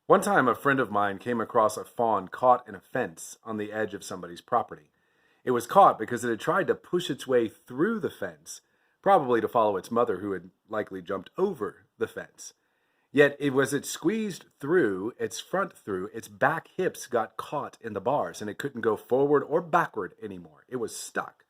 One time, a friend of mine came across a fawn caught in a fence on the edge of somebody's property. It was caught because it had tried to push its way through the fence, probably to follow its mother, who had likely jumped over the fence. Yet it squeezed through, its back hips got caught in the bars, and it couldn't go forward or backward anymore. It was stuck.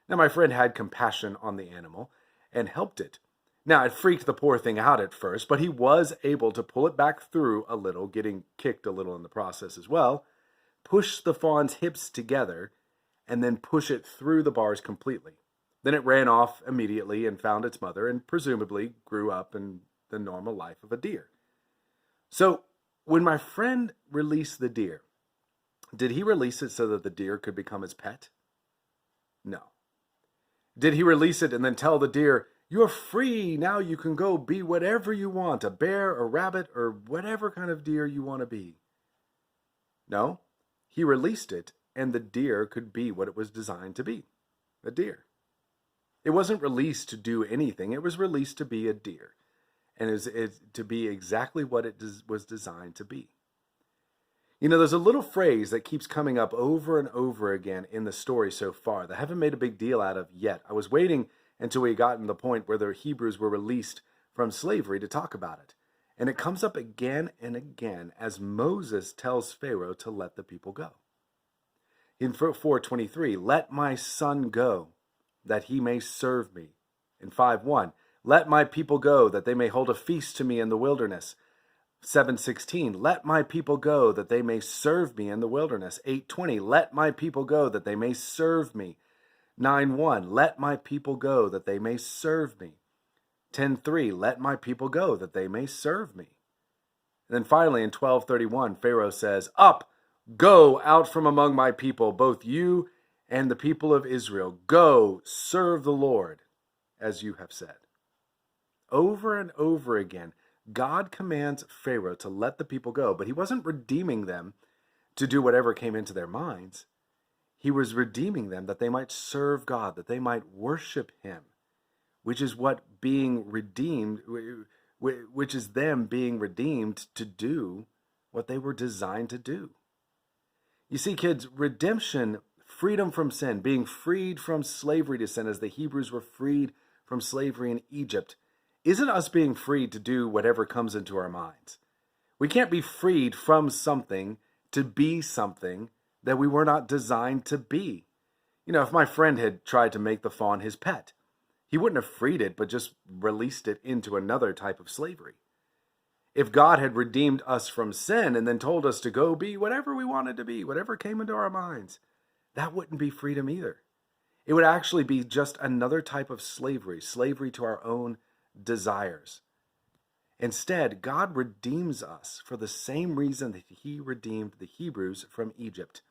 Now, my friend had compassion on the animal and helped it. Now, it freaked the poor thing out at first, but he was able to pull it back through a little, getting kicked a little in the process as well, push the fawn's hips together, and then push it through the bars completely. Then it ran off immediately and found its mother and presumably grew up in the normal life of a deer. So, when my friend released the deer, did he release it so that the deer could become his pet? No. Did he release it and then tell the deer, "You're free, now you can go be whatever you want, a bear, a rabbit, or whatever kind of deer you want to be"? No. He released it, and the deer could be what it was designed to be, a deer. It wasn't released to do anything, it was released to be a deer, and to be exactly what it was designed to be. You know, there's a little phrase that keeps coming up over and over again in the story so far that I haven't made a big deal out of yet. I was waiting until we got to the point where the Hebrews were released from slavery to talk about it. And it comes up again and again as Moses tells Pharaoh to let the people go. In 4:23, "Let my son go, that he may serve me." In 5:1, "Let my people go, that they may hold a feast to me in the wilderness." 7:16, "Let my people go, that they may serve me in the wilderness." 8:20, "Let my people go, that they may serve me." 9:1, "Let my people go, that they may serve me." 10:3, "Let my people go, that they may serve me." And then finally in 12:31, Pharaoh says, "Up, go out from among my people, both you and the people of Israel. Go, serve the Lord, as you have said." Over and over again, God commands Pharaoh to let the people go, but he wasn't redeeming them to do whatever came into their minds. He was redeeming them that they might serve God, that they might worship him, which is what being redeemed, which is them being redeemed to do what they were designed to do. You see, kids, redemption, freedom from sin, being freed from slavery to sin as the Hebrews were freed from slavery in Egypt, isn't us being freed to do whatever comes into our minds. We can't be freed from something to be something that we were not designed to be. You know, if my friend had tried to make the fawn his pet, he wouldn't have freed it, but just released it into another type of slavery. If God had redeemed us from sin and then told us to go be whatever we wanted to be, whatever came into our minds, that wouldn't be freedom either. It would actually be just another type of slavery to our own desires. Instead, God redeems us for the same reason that he redeemed the Hebrews from Egypt,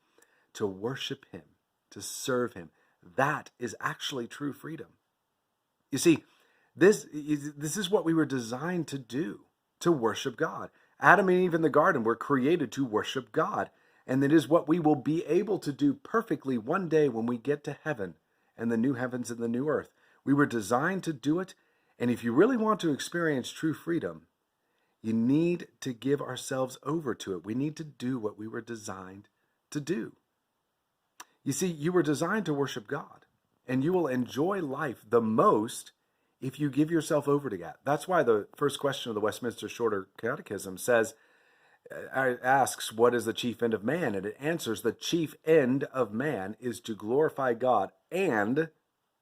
to worship him, to serve him. That is actually true freedom. You see, this is what we were designed to do, to worship God. Adam and Eve in the garden were created to worship God, and it is what we will be able to do perfectly one day when we get to heaven and the new heavens and the new earth. We were designed to do it. And if you really want to experience true freedom, you need to give ourselves over to it. We need to do what we were designed to do. You see, you were designed to worship God, and you will enjoy life the most if you give yourself over to God. That's why the first question of the Westminster Shorter Catechism asks, "What is the chief end of man?" And it answers, the chief end of man is to glorify God and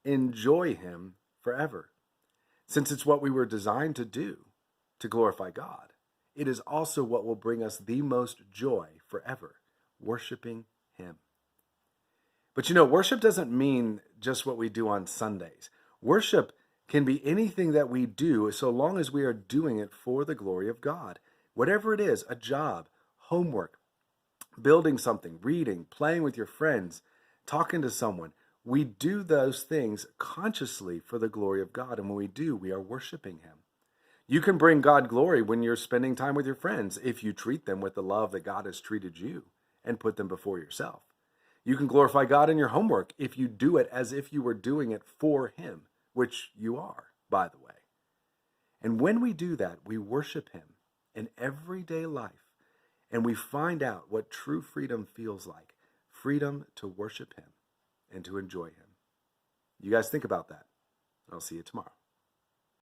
enjoy him forever. Since it's what we were designed to do, to glorify God, it is also what will bring us the most joy forever, worshiping him. But you know, worship doesn't mean just what we do on Sundays. Worship can be anything that we do so long as we are doing it for the glory of God. Whatever it is, a job, homework, building something, reading, playing with your friends, talking to someone, we do those things consciously for the glory of God. And when we do, we are worshiping him. You can bring God glory when you're spending time with your friends if you treat them with the love that God has treated you and put them before yourself. You can glorify God in your homework if you do it as if you were doing it for him, which you are, by the way. And when we do that, we worship him in everyday life, and we find out what true freedom feels like. Freedom to worship him and to enjoy him. You guys think about that. I'll see you tomorrow.